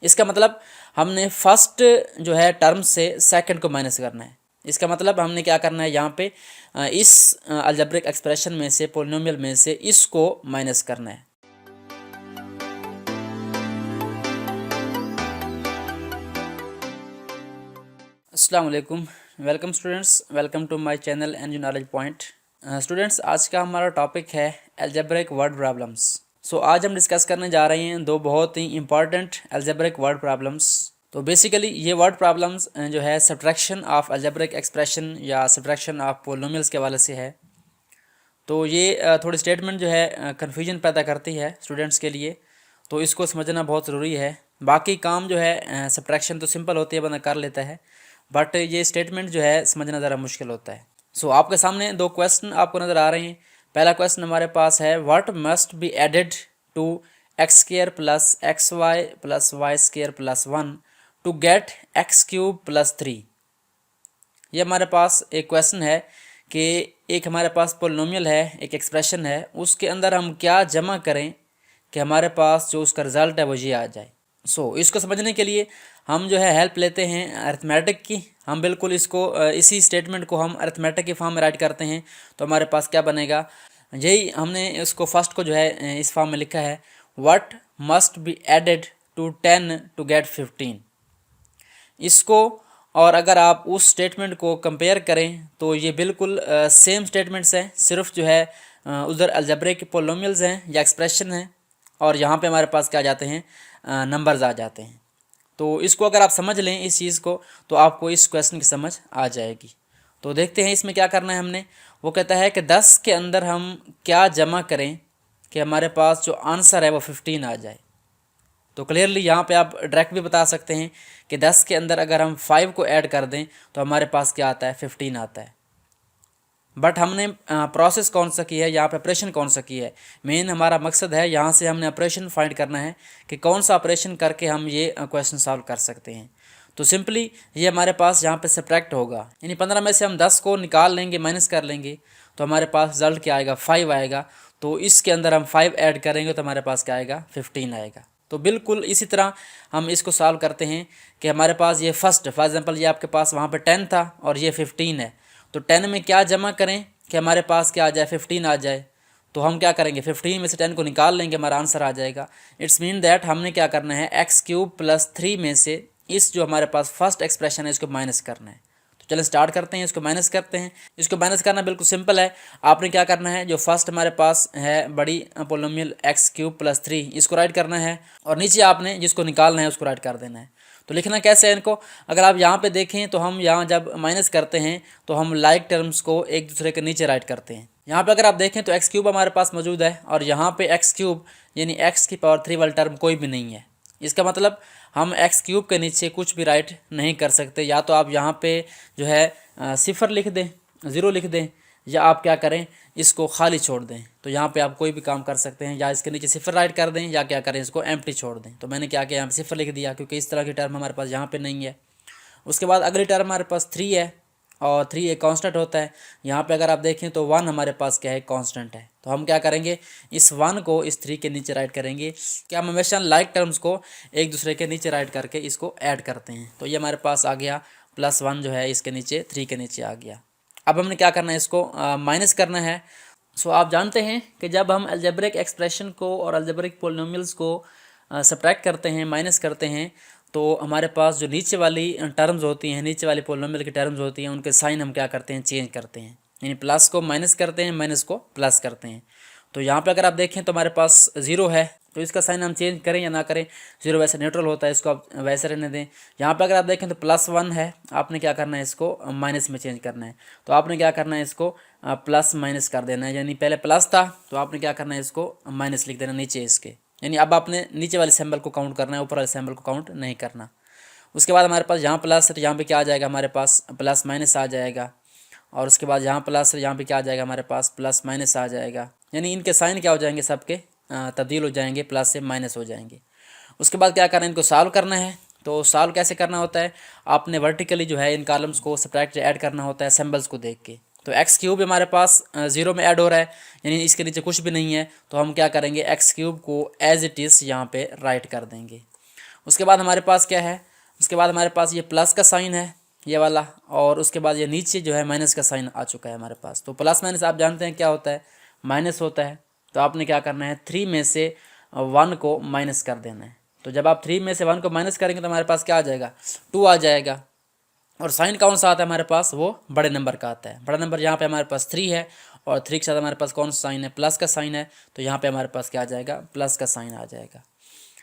इसका मतलब हमने फर्स्ट जो है टर्म से सेकंड को माइनस करना है। इसका मतलब हमने क्या करना है यहाँ पे इस अलजेब्रिक एक्सप्रेशन में से, पोलिनोमियल में से इसको माइनस करना है। अस्सलाम वालेकुम, welcome students, welcome to my channel NG knowledge point. Students, आज का हमारा टॉपिक है अलजेब्रिक वर्ड प्रॉब्लम्स। सो आज हम डिस्कस करने जा रहे हैं दो बहुत ही इंपॉर्टेंट अलजेब्रिक वर्ड प्रॉब्लम्स। तो बेसिकली ये वर्ड प्रॉब्लम्स जो है सब्ट्रैक्शन ऑफ अलजेब्रिक एक्सप्रेशन या सब्ट्रैक्शन ऑफ पोलिनोमियल्स के हवाले से है। तो ये थोड़ी स्टेटमेंट जो है कन्फ्यूजन पैदा करती है स्टूडेंट्स के लिए, तो इसको समझना बहुत ज़रूरी है। बाकी काम जो है सब्ट्रैक्शन तो सिंपल होती है, बंदा कर लेता है, बट ये स्टेटमेंट जो है समझना ज़रा मुश्किल होता है। सो आपके सामने दो क्वेश्चन आपको नज़र आ रहे हैं। पहला क्वेश्चन हमारे पास है, what must be added to x square plus x y plus y square plus 1 to get x cube plus 3। ये हमारे पास एक क्वेश्चन है कि एक हमारे पास पोलिनोमियल है, एक एक्सप्रेशन है, उसके अंदर हम क्या जमा करें कि हमारे पास जो उसका रिज़ल्ट है वो ये आ जाए। सो इसको समझने के लिए हम जो है हेल्प लेते हैं अरिथमेटिक की। हम बिल्कुल इसको इसी स्टेटमेंट को हम अरिथमेटिक के फॉर्म में राइट करते हैं, तो हमारे पास क्या बनेगा, यही हमने इसको फर्स्ट को जो है इस फॉर्म में लिखा है, what must be added to 10 to get 15। इसको और अगर आप उस स्टेटमेंट को कंपेयर करें तो ये बिल्कुल सेम स्टेटमेंट्स हैं, सिर्फ जो है उधर अलजेब्रिक पोलिनोमियल्स हैं या एक्सप्रेशन हैं, और यहाँ पे हमारे पास क्या आ जाते हैं, नंबर्स आ जाते हैं। तो इसको अगर आप समझ लें इस चीज़ को, तो आपको इस क्वेश्चन की समझ आ जाएगी। तो देखते हैं इसमें क्या करना है हमने। वो कहता है कि 10 के अंदर हम क्या जमा करें कि हमारे पास जो आंसर है वो 15 आ जाए। तो क्लियरली यहाँ पे आप डायरेक्ट भी बता सकते हैं कि 10 के अंदर अगर हम 5 को ऐड कर दें तो हमारे पास क्या आता है, 15 आता है। बट हमने प्रोसेस कौन सा की है, यहाँ पे ऑपरेशन कौन सा की है, मेन हमारा मकसद है यहाँ से हमने ऑपरेशन फाइंड करना है कि कौन सा ऑपरेशन करके हम ये क्वेश्चन सॉल्व कर सकते हैं। तो सिंपली ये हमारे पास यहाँ पे सब्ट्रैक्ट होगा, यानी 15 में से हम 10 को निकाल लेंगे, माइनस कर लेंगे, तो हमारे पास रिजल्ट क्या आएगा, 5 आएगा। तो इसके अंदर हम 5 ऐड करेंगे तो हमारे पास क्या आएगा, 15 आएगा। तो बिल्कुल इसी तरह हम इसको सॉल्व करते हैं कि हमारे पास ये फर्स्ट, फॉर एग्जांपल ये आपके पास वहाँ पे 10 था और ये 15 है, तो 10 में क्या जमा करें कि हमारे पास क्या आ जाए, 15 आ जाए। तो हम क्या करेंगे, 15 में से 10 को निकाल लेंगे, हमारा आंसर आ जाएगा। इट्स मीन दैट हमने क्या करना है, एक्स क्यूब प्लस 3 में से इस जो हमारे पास फर्स्ट एक्सप्रेशन है इसको माइनस करना है। तो चलिए स्टार्ट करते हैं, इसको माइनस करते हैं। इसको माइनस करना बिल्कुल सिंपल है। आपने क्या करना है, जो फर्स्ट हमारे पास है बड़ी पोलिनोमियल एक्स क्यूब प्लस 3, इसको राइट करना है, और नीचे आपने जिसको निकालना है उसको राइट कर देना है। तो लिखना कैसे है इनको, अगर आप यहाँ पे देखें तो हम यहाँ जब माइनस करते हैं तो हम लाइक टर्म्स को एक दूसरे के नीचे राइट करते हैं। यहाँ पे अगर आप देखें तो एक्स क्यूब हमारे पास मौजूद है, और यहाँ पे एक्स क्यूब यानी एक्स की पावर 3 वाला टर्म कोई भी नहीं है। इसका मतलब हम एक्स क्यूब के नीचे कुछ भी राइट नहीं कर सकते। या तो आप यहाँ पे जो है सिफर लिख दें, ज़ीरो लिख दें, या आप क्या करें, इसको खाली छोड़ दें। तो यहाँ पे आप कोई भी काम कर सकते हैं, या इसके नीचे सिफर राइट कर दें, या क्या करें, इसको एम्प्टी छोड़ दें। तो मैंने क्या किया, यहाँ पे सिफर लिख दिया, क्योंकि इस तरह की टर्म हमारे पास यहाँ पे नहीं है। उसके बाद अगली टर्म हमारे पास 3 है, और 3 एक कांस्टेंट होता है। यहाँ पे अगर आप देखें तो 1 हमारे पास क्या है, कांस्टेंट है। तो हम क्या करेंगे, इस 1 को इस 3 के नीचे राइट करेंगे। क्या हम हमेशा लाइक टर्म्स को एक दूसरे के नीचे राइट करके इसको ऐड करते हैं। तो ये हमारे पास आ गया, +1 जो है इसके नीचे 3 के नीचे आ गया। अब हमने क्या करना है, इसको माइनस करना है। सो आप जानते हैं कि जब हम अलजेब्रिक एक्सप्रेशन को और अलजेब्रिक पोलिनोमियल्स को सब्ट्रैक्ट करते हैं, माइनस करते हैं, तो हमारे पास जो नीचे वाली टर्म्स होती हैं, नीचे वाली पोलिनोमियल की टर्म्स होती हैं, उनके साइन हम क्या करते हैं, चेंज करते हैं। यानी प्लस को माइनस करते हैं, माइनस को प्लस करते हैं। तो यहाँ पे अगर आप देखें तो हमारे पास 0 है, तो इसका साइन हम चेंज करें या ना करें, 0 वैसे न्यूट्रल होता है, इसको आप वैसे रहने दें। यहाँ पे अगर आप देखें तो +1 है, आपने क्या करना है, इसको माइनस में चेंज करना है। तो आपने क्या करना है, इसको प्लस माइनस कर देना है। यानी पहले प्लस था तो आपने क्या करना है, इसको माइनस लिख देना नीचे इसके। यानी अब आपने नीचे वाले सिंबल को काउंट करना है, ऊपर वाले सिंबल को काउंट नहीं करना। उसके बाद हमारे पास यहाँ प्लस है, तो यहाँ पे क्या आ जाएगा, हमारे पास प्लस माइनस आ जाएगा। और उसके बाद यहाँ प्लस है, यहाँ पे क्या आ जाएगा, हमारे पास प्लस माइनस आ जाएगा। यानी इनके साइन क्या हो जाएंगे, सबके तब्दील हो जाएंगे, प्लस से माइनस हो जाएंगे। उसके बाद क्या करना है, इनको सॉल्व करना है। तो सॉल्व कैसे करना होता है, आपने वर्टिकली जो है इन कॉलम्स को सब्ट्रैक्ट ऐड करना होता है सिंबल्स को देख के। तो एक्स क्यूब हमारे पास 0 में ऐड हो रहा है, यानी इसके नीचे कुछ भी नहीं है। तो हम क्या करेंगे, एक्स क्यूब को एज इट इज़ यहाँ पे राइट कर देंगे। उसके बाद हमारे पास क्या है, उसके बाद हमारे पास ये प्लस का साइन है ये वाला, और उसके बाद ये नीचे जो है माइनस का साइन आ चुका है हमारे पास। तो प्लस माइनस आप जानते हैं क्या होता है, माइनस होता है। तो आपने क्या करना है, 3 में से 1 को माइनस कर देना है। तो जब आप 3 में से 1 को माइनस करेंगे तो हमारे पास क्या आ जाएगा, 2 आ जाएगा। और साइन कौन सा आता है हमारे पास, वो बड़े नंबर का आता है। बड़ा नंबर यहाँ पे हमारे पास 3 है, और 3 के साथ हमारे पास कौन सा साइन है, प्लस का साइन है। तो यहाँ पे हमारे पास क्या आ जाएगा, प्लस का साइन आ जाएगा।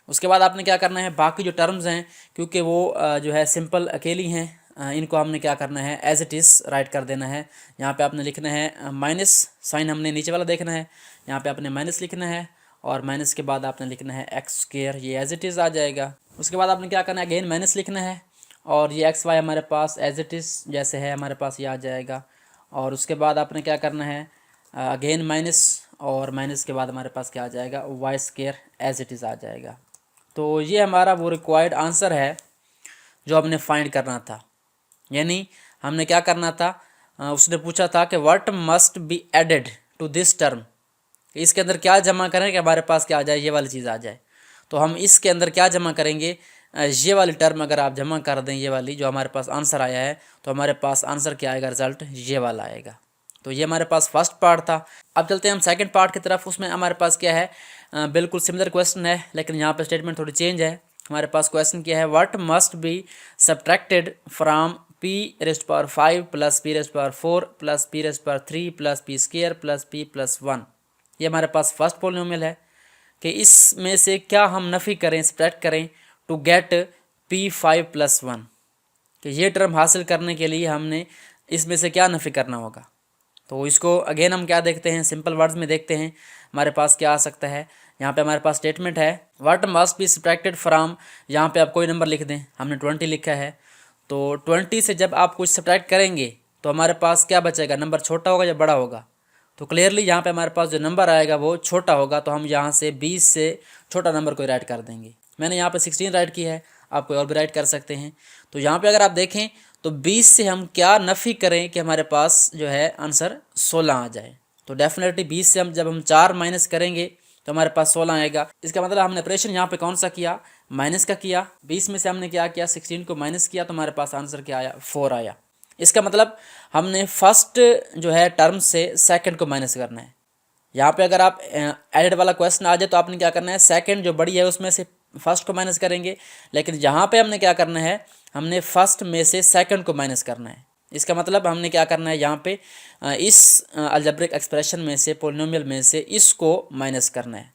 उसके बाद आपने क्या करना है, बाकी जो टर्म्स हैं क्योंकि वो जो है सिंपल अकेली हैं, इनको हमने क्या करना है, एज इट इज़ राइट कर देना है। यहाँ पे आपने लिखना है माइनस साइन, हमने नीचे वाला देखना है, यहाँ पे आपने माइनस लिखना है, और माइनस के बाद आपने लिखना है एक्स स्क्वायर, ये एज इट इज़ आ जाएगा। उसके बाद आपने क्या करना है, अगेन माइनस लिखना है, और ये एक्स वाई हमारे पास एज इट इज़ जैसे है हमारे पास ये आ जाएगा। और उसके बाद आपने क्या करना है, अगेन माइनस, और माइनस के बाद हमारे पास क्या आ जाएगा, Y square as it is आ जाएगा। तो ये हमारा वो रिक्वायर्ड आंसर है जो हमने फाइंड करना था। यानी हमने क्या करना था, उसने पूछा था कि what must be added to this term, इसके अंदर क्या जमा करें कि हमारे पास क्या आ जाए, ये वाली चीज़ आ जाए। तो हम इसके अंदर क्या जमा करेंगे, ये वाली टर्म अगर आप जमा कर दें, ये वाली जो हमारे पास आंसर आया है, तो हमारे पास आंसर क्या आएगा, रिजल्ट ये वाला आएगा। तो ये हमारे पास फर्स्ट पार्ट था। अब चलते हैं हम सेकंड पार्ट की तरफ। उसमें हमारे पास क्या है, बिल्कुल सिमिलर क्वेश्चन है, लेकिन यहाँ पे स्टेटमेंट थोड़ी चेंज है। हमारे पास क्वेश्चन क्या है, what must be subtracted from p⁵ plus p⁴ plus p�3 plus p square plus p+1। ये हमारे पास फर्स्ट पॉलिनोमियल है कि इसमें से क्या हम नफ़ी करें, सब्ट्रैक्ट करें टू गेट p5+1, कि ये टर्म हासिल करने के लिए हमने इसमें से क्या नफ़ी करना होगा। तो इसको अगेन हम क्या देखते हैं, सिंपल वर्ड्स में देखते हैं हमारे पास क्या आ सकता है। यहाँ पे हमारे पास स्टेटमेंट है, what must be subtracted from, यहाँ पे आप कोई नंबर लिख दें, हमने 20 लिखा है। तो 20 से जब आप कुछ सब्ट्रैक्ट करेंगे तो हमारे पास क्या बचेगा, नंबर छोटा होगा या बड़ा होगा। तो क्लियरली यहाँ पे हमारे पास जो नंबर आएगा वो छोटा होगा, तो हम यहाँ से 20 से छोटा नंबर को राइट कर देंगे। मैंने यहाँ पे 16 राइट की है, आप कोई और भी राइट कर सकते हैं। तो यहाँ पे अगर आप देखें तो 20 से हम क्या नफ़ी करें कि हमारे पास जो है आंसर 16 आ जाए। तो डेफिनेटली 20 से हम जब हम 4 माइनस करेंगे तो हमारे पास 16 आएगा। इसका मतलब हमने ऑपरेशन यहाँ पे कौन सा किया, माइनस का किया। 20 में से हमने क्या किया, 16 को माइनस किया, तो हमारे पास आंसर क्या आया, 4 आया। इसका मतलब हमने फर्स्ट जो है टर्म से सेकंड को माइनस करना है। यहाँ पे अगर आप एडेड वाला क्वेश्चन आ जाए तो आपने क्या करना है, सेकंड जो बड़ी है उसमें से फर्स्ट को माइनस करेंगे, लेकिन यहाँ पे हमने क्या करना है, हमने फर्स्ट में से सेकंड को माइनस करना है। इसका मतलब हमने क्या करना है, यहाँ पे इस अलजेब्रिक एक्सप्रेशन में से, पोलिनोमियल में से इसको माइनस करना है।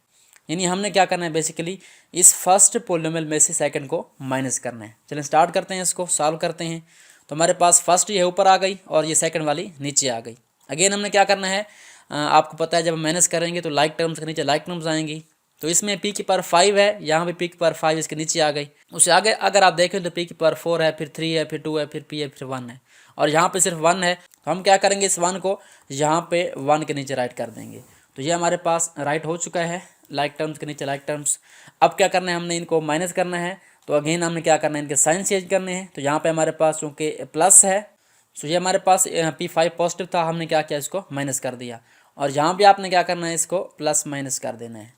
यानी हमने क्या करना है, बेसिकली इस फर्स्ट पोलिनोमियल में से सेकंड को माइनस करना है। चलिए स्टार्ट करते हैं, इसको सॉल्व करते हैं। तो हमारे पास फर्स्ट ये ऊपर आ गई और ये सेकंड वाली नीचे आ गई। अगेन हमने क्या करना है, आपको पता है जब माइनस करेंगे तो लाइक टर्म्स के नीचे लाइक टर्म्स आएंगी। तो इसमें p⁵ है, यहाँ पे p⁵ इसके नीचे आ गई। उससे आगे अगर आप देखें तो p⁴ है, फिर 3 है, फिर 2 है, फिर p है, फिर 1 है, और यहाँ पे सिर्फ 1 है। तो हम क्या करेंगे, इस 1 को यहाँ पे 1 के नीचे राइट कर देंगे। तो ये हमारे पास राइट हो चुका है, लाइक टर्म्स के नीचे लाइक टर्म्स। अब क्या करना है, हमने इनको माइनस करना है। तो अगेन हमने क्या करना है, इनके साइन चेंज करने हैं। तो यहाँ पे हमारे पास चूँकि प्लस है, तो ये हमारे पास p5 पॉजिटिव था, हमने क्या किया, इसको माइनस कर दिया। और यहाँ भी आपने क्या करना है, इसको प्लस माइनस कर देना है।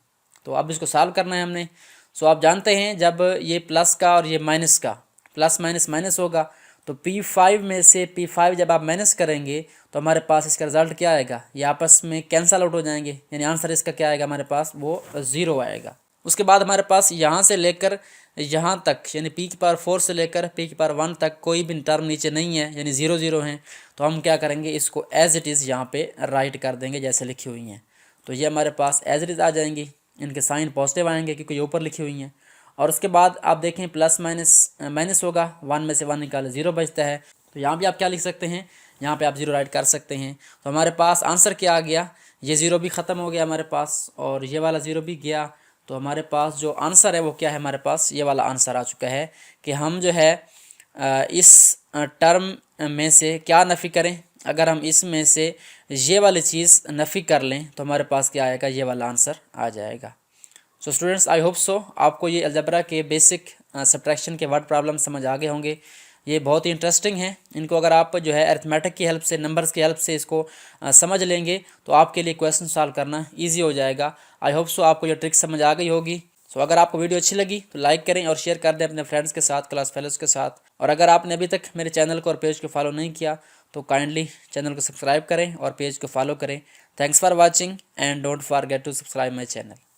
तो अब इसको सॉल्व करना है हमने। सो आप जानते हैं जब ये प्लस का और ये माइनस का प्लस माइनस माइनस होगा, तो p5 में से p5 जब आप माइनस करेंगे तो हमारे पास इसका रिजल्ट क्या आएगा, ये आपस में कैंसल आउट हो जाएंगे। यानी आंसर इसका क्या आएगा, हमारे पास वो 0 आएगा। उसके बाद हमारे पास यहाँ से लेकर यहाँ तक, यानी p⁴ से लेकर p⁴ तक कोई भी टर्म नीचे नहीं है, यानी 0 0 हैं। तो हम क्या करेंगे, इसको एज इट इज़ यहाँ पे राइट कर देंगे जैसे लिखी हुई हैं। तो ये हमारे पास एज इट इज़ आ जाएंगी, इनके साइन पॉजिटिव आएंगे क्योंकि ये ऊपर लिखी हुई हैं। और उसके बाद आप देखें प्लस माइनस माइनस होगा, 1 में से 1 निकाले 0 बचता है। तो यहाँ भी आप क्या लिख सकते हैं, यहाँ पे आप 0 राइट कर सकते हैं। तो हमारे पास आंसर क्या आ गया, ये 0 भी ख़त्म हो गया हमारे पास, और ये वाला 0 भी गया। तो हमारे पास जो आंसर है वो क्या है, हमारे पास ये वाला आंसर आ चुका है कि हम जो है इस टर्म में से क्या नफ़ी करें। अगर हम इसमें से ये वाली चीज़ नफ़ी कर लें तो हमारे पास क्या आएगा, ये वाला आंसर आ जाएगा। So students, I hope so आपको ये अलजेब्रा के बेसिक सब्ट्रैक्शन के वर्ड प्रॉब्लम समझ आ गए होंगे। ये बहुत ही इंटरेस्टिंग है। इनको अगर आप जो है अरिथमेटिक की हेल्प से, नंबर्स की हेल्प से इसको समझ लेंगे तो आपके लिए क्वेश्चन सॉल्व करना ईजी हो जाएगा। आई होप सो आपको ये ट्रिक समझ आ गई होगी। सो अगर आपको वीडियो अच्छी लगी तो लाइक करें और शेयर कर दें अपने फ्रेंड्स के साथ, क्लास फेलोज़ के साथ। और अगर आपने अभी तक मेरे चैनल को और पेज को फॉलो नहीं किया तो काइंडली चैनल को सब्सक्राइब करें और पेज को फॉलो करें। Thanks for watching and don't forget to subscribe my channel.